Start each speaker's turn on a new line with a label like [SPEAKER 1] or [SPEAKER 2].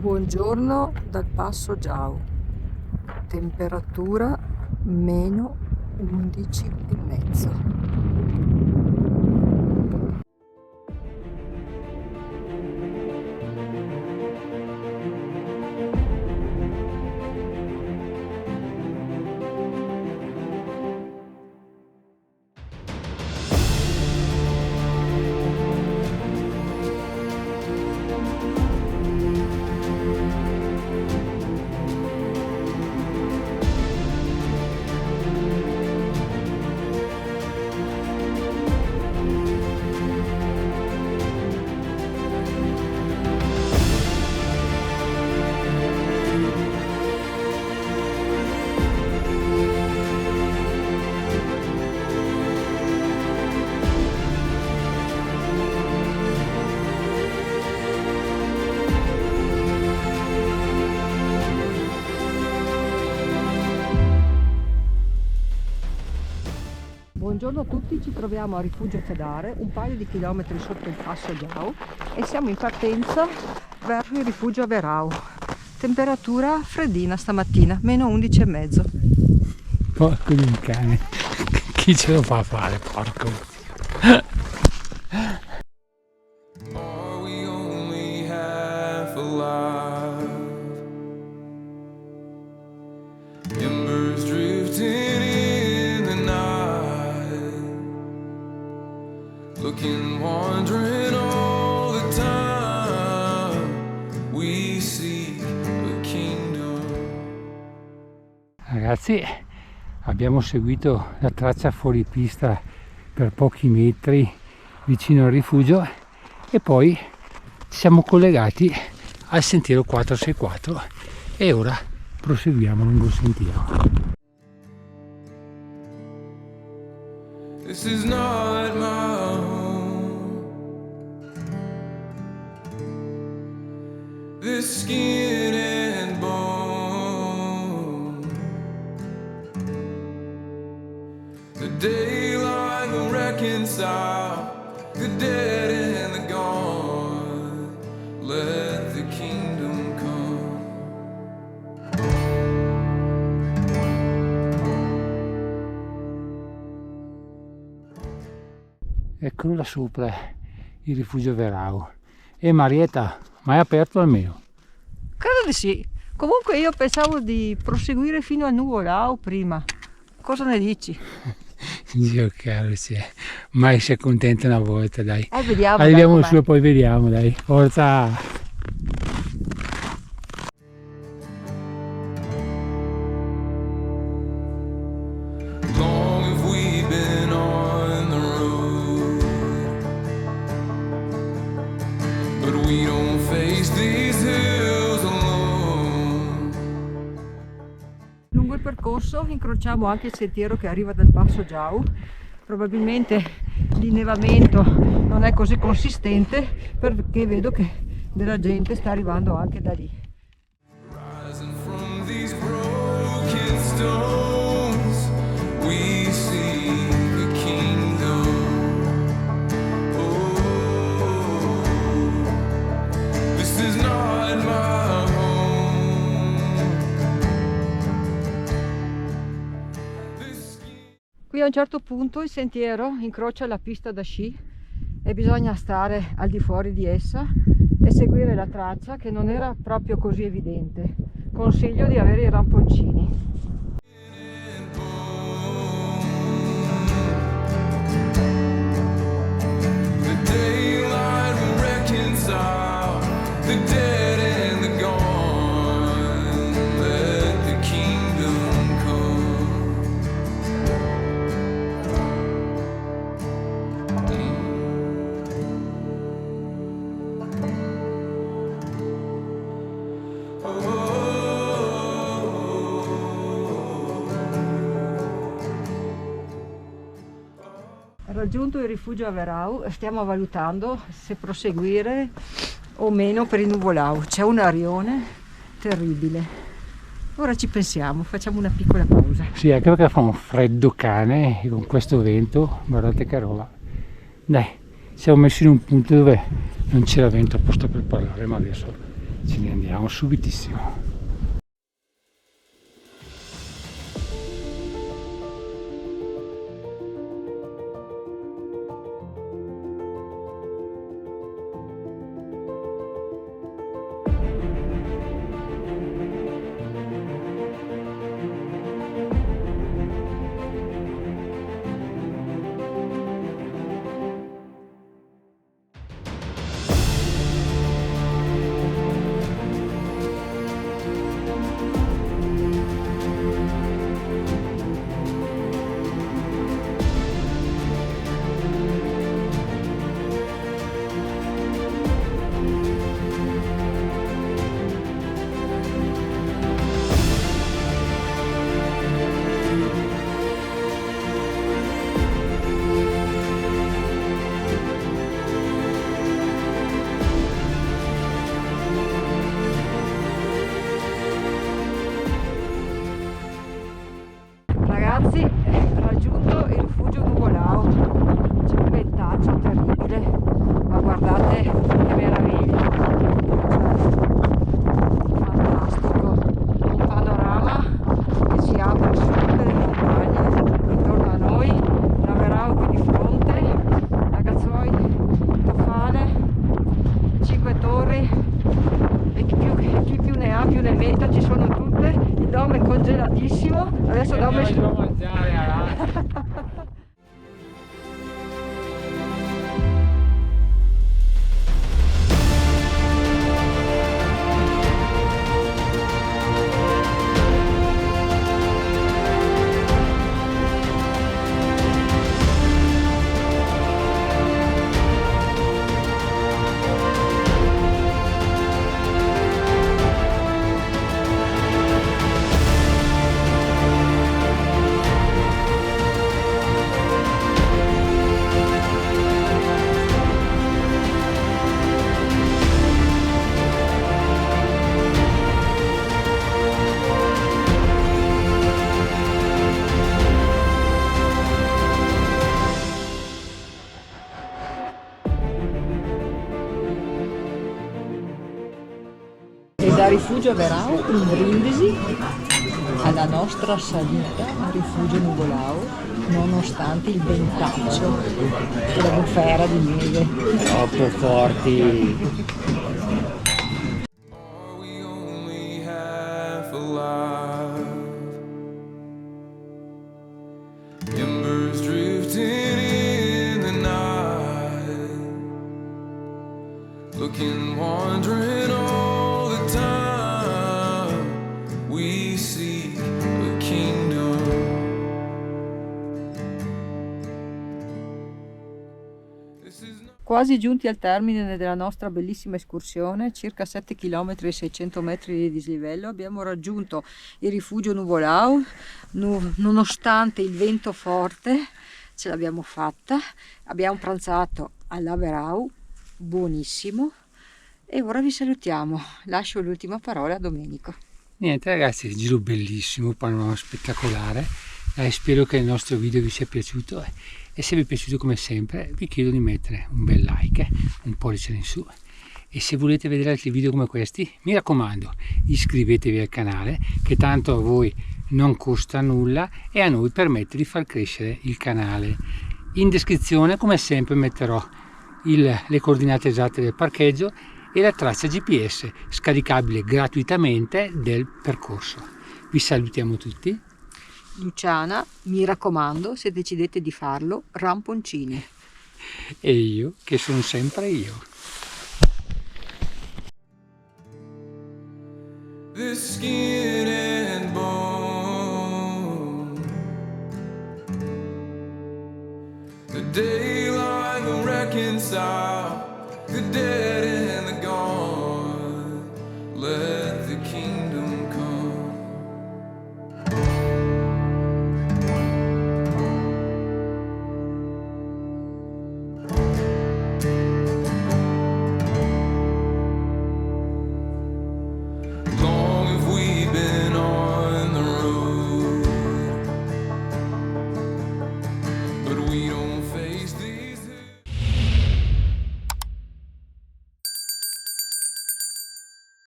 [SPEAKER 1] Buongiorno dal Passo Giau, temperatura meno 11,5. Buongiorno a tutti, ci troviamo a Rifugio Fedare, un paio di chilometri sotto il Passo Giau, e siamo in partenza verso il Rifugio Verau. Temperatura freddina stamattina, meno 11,5.
[SPEAKER 2] Porco di un cane, chi ce lo fa fare, porco?
[SPEAKER 3] Looking, wandering all the time, we seek the kingdom.
[SPEAKER 2] Ragazzi, abbiamo seguito la traccia fuori pista per pochi metri vicino al rifugio e poi ci siamo collegati al sentiero 464 e ora proseguiamo lungo il sentiero.
[SPEAKER 3] This is not my home. This skin and bone. The daylight will reconcile the dead and the gone. Let the kingdom come.
[SPEAKER 2] Eccolo là sopra il rifugio Verau. E Marietta, ma è aperto almeno?
[SPEAKER 1] Credo di sì. Comunque io pensavo di proseguire fino a Nuvolau prima. Cosa ne dici?
[SPEAKER 2] Dio caro, mai si accontenta una volta, dai.
[SPEAKER 1] Vediamo.
[SPEAKER 2] Arriviamo su e poi vediamo, dai. Forza!
[SPEAKER 3] We don't face these hills alone.
[SPEAKER 1] Lungo il percorso incrociamo anche il sentiero che arriva dal Passo Giau. Probabilmente l'innevamento non è così consistente perché vedo che della gente sta arrivando anche da lì.
[SPEAKER 3] Rising from these broken stones, we see the kingdom. This is not my home.
[SPEAKER 1] Qui a un certo punto il sentiero incrocia la pista da sci e bisogna stare al di fuori di essa e seguire la traccia, che non era proprio così evidente. Consiglio di avere i ramponcini.
[SPEAKER 3] The daylight will reconcile the dead and the gone. Let the kingdom come.
[SPEAKER 1] Raggiunto il rifugio a Verau, stiamo valutando se proseguire o meno per il Nuvolau. C'è un arione terribile. Ora ci pensiamo, facciamo una piccola pausa.
[SPEAKER 2] Sì, anche perché fa un freddo cane e con questo vento, guardate che roba. Dai, siamo messi in un punto dove non c'era vento apposta per parlare, ma adesso ce ne andiamo subitissimo.
[SPEAKER 1] Ragazzi, raggiunto il rifugio Nuvolao, c'è un ventaccio terribile, ma guardate che meraviglia, fantastico, un panorama che ci apre su tutte le montagne intorno a noi, Laverao qui di fronte, Ragazzoi, Tofane, Cinque Torri e chi più ne ha più ne metta, ci sono tutte, il dome è congelatissimo, adesso dome E da Rifugio Verao in brindisi alla nostra salita a Rifugio Nuvolao, nonostante il ventaccio e la bufera di neve.
[SPEAKER 2] Troppo forti.
[SPEAKER 3] Are we only half alive? Embers drifting in the night, looking, wandering all the time. We seek a kingdom. This is not
[SPEAKER 1] Quasi giunti al termine della nostra bellissima escursione, circa 7 km e 600 metri di dislivello, abbiamo raggiunto il rifugio Nuvolao, nonostante il vento forte ce l'abbiamo fatta, abbiamo pranzato all'Averau, buonissimo, e ora vi salutiamo, lascio l'ultima parola a Domenico.
[SPEAKER 2] Niente ragazzi, giro bellissimo, panorama spettacolare, spero che il nostro video vi sia piaciuto e se vi è piaciuto come sempre vi chiedo di mettere un bel like, un pollice in su, e se volete vedere altri video come questi mi raccomando iscrivetevi al canale, che tanto a voi non costa nulla e a noi permette di far crescere il canale. In descrizione come sempre metterò le coordinate esatte del parcheggio e la traccia GPS scaricabile gratuitamente del percorso. Vi salutiamo tutti.
[SPEAKER 1] Luciana, mi raccomando, se decidete di farlo, ramponcini.
[SPEAKER 2] E io, che sono sempre io.
[SPEAKER 3] this skin and bone. The daylight will reconcile the dead and the gone. Let the king